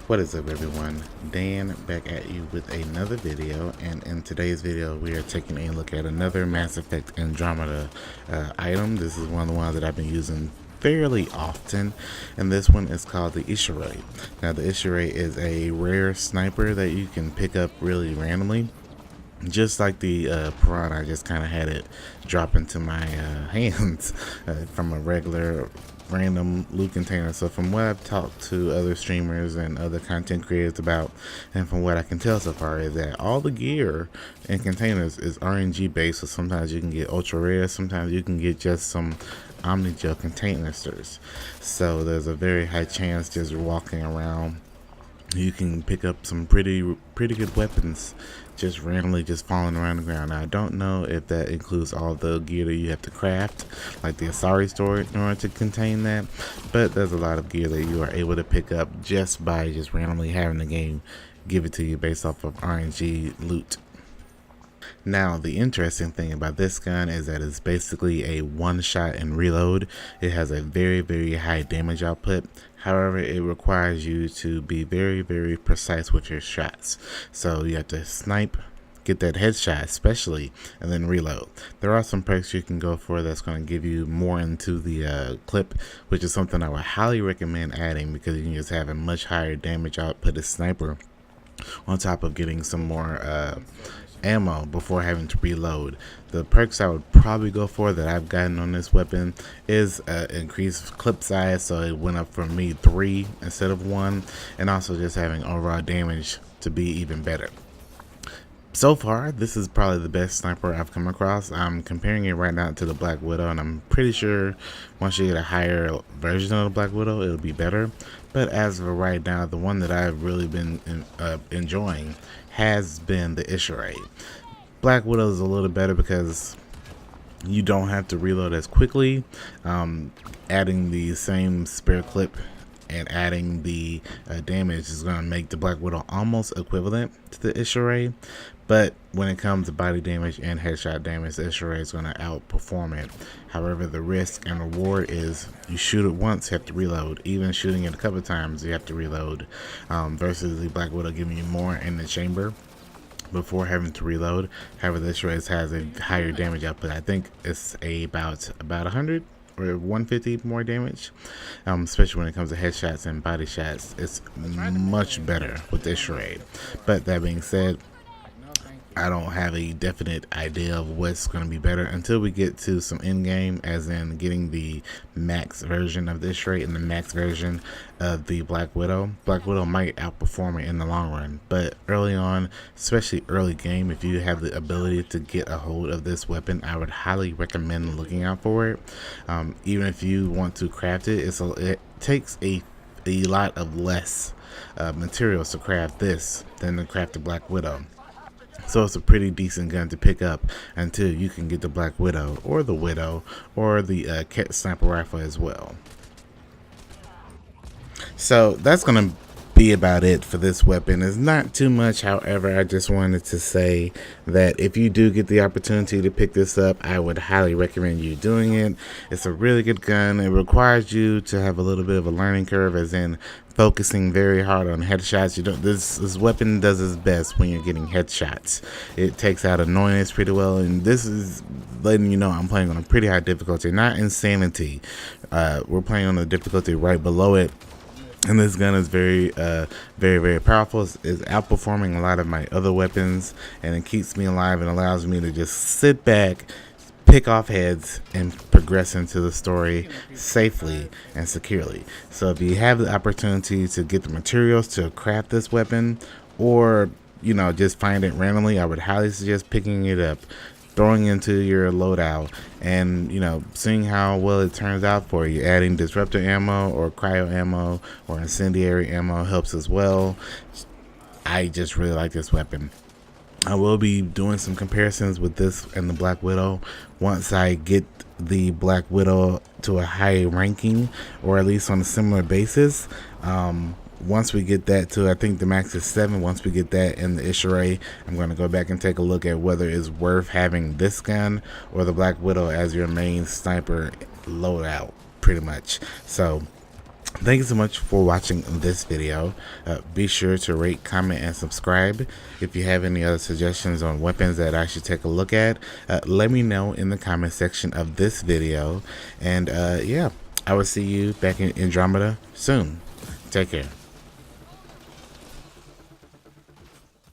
What is up, everyone? Dan back at you with another video, and in today's video we are taking a look at another Mass Effect Andromeda item. This is one of the ones that I've been using fairly often, and this one is called the Isharay. Now the Isharay is a rare sniper that you can pick up really randomly. Just like the Piranha, I just kind of had it drop into my hands from a regular random loot container. So from what I've talked to other streamers and other content creators about, and from what I can tell so far, is that all the gear in containers is RNG based. So sometimes you can get ultra rare, sometimes you can get just some Omnigel containers. So there's a very high chance just walking around you can pick up some pretty good weapons just randomly just falling around the ground. Now I don't know if that includes all the gear that you have to craft, like the Isharay store, in order to contain that, but there's a lot of gear that you are able to pick up just by just randomly having the game give it to you based off of RNG loot. Now the interesting thing about this gun is that it's basically a one shot and reload. It has a very high damage output. However, it requires you to be very precise with your shots. So you have to snipe, get that headshot especially, and then reload. There are some perks you can go for that's going to give you more into the clip, which is something I would highly recommend adding, because you can just have a much higher damage output as sniper on top of getting some more ammo before having to reload. The perks I would probably go for that I've gotten on this weapon is increased clip size, so it went up for me 3 instead of 1, and also just having overall damage to be even better. So far, this is probably the best sniper I've come across. I'm comparing it right now to the Black Widow, and I'm pretty sure once you get a higher version of the Black Widow, it'll be better. But as of right now, the one that I've really been enjoying has been the Isharay. Black Widow is a little better because you don't have to reload as quickly. Adding the same spare clip and adding the damage is going to make the Black Widow almost equivalent to the Isharay, but when it comes to body damage and headshot damage, the Isharay is going to outperform it. However, the risk and reward is you shoot it once, you have to reload. Even shooting it a couple of times, you have to reload, versus the Black Widow giving you more in the chamber before having to reload. However, this race has a higher damage output. I think it's about 100 or 150 more damage, especially when it comes to headshots and body shots. It's much better with this Isharay. But that being said, I don't have a definite idea of what's going to be better until we get to some in-game, as in getting the max version of this Isharay and the max version of the Black Widow. Black Widow might outperform it in the long run, but early on, especially early game, if you have the ability to get a hold of this weapon, I would highly recommend looking out for it. Even if you want to craft it, it takes a lot of less materials to craft this than to craft the Black Widow. So it's a pretty decent gun to pick up until you can get the Black Widow or the Ket sniper rifle as well. So that's going to be about it for this weapon. It's not too much, however, I just wanted to say that if you do get the opportunity to pick this up, I would highly recommend you doing it. It's a really good gun. It requires you to have a little bit of a learning curve, as in focusing very hard on headshots. This weapon does its best when you're getting headshots. It takes out annoyance pretty well, and this is letting you know I'm playing on a pretty high difficulty, not insanity. We're playing on the difficulty right below it. And this gun is very powerful. It's outperforming a lot of my other weapons, and it keeps me alive and allows me to just sit back, pick off heads, and progress into the story safely and securely. So if you have the opportunity to get the materials to craft this weapon, or just find it randomly, I would highly suggest picking it up, throwing into your loadout, and seeing how well it turns out for you. Adding disruptor ammo or cryo ammo or incendiary ammo helps as well. I just really like this weapon. I will be doing some comparisons with this and the Black Widow once I get the Black Widow to a high ranking, or at least on a similar basis. Once we get that to, I think the max is 7. Once we get that in the Isharay, I'm going to go back and take a look at whether it's worth having this gun or the Black Widow as your main sniper loadout, pretty much. So Thank you so much for watching this video. Be sure to rate, comment, and subscribe. If you have any other suggestions on weapons that I should take a look at, let me know in the comment section of this video. And yeah, I will see you back in Andromeda soon. Take care.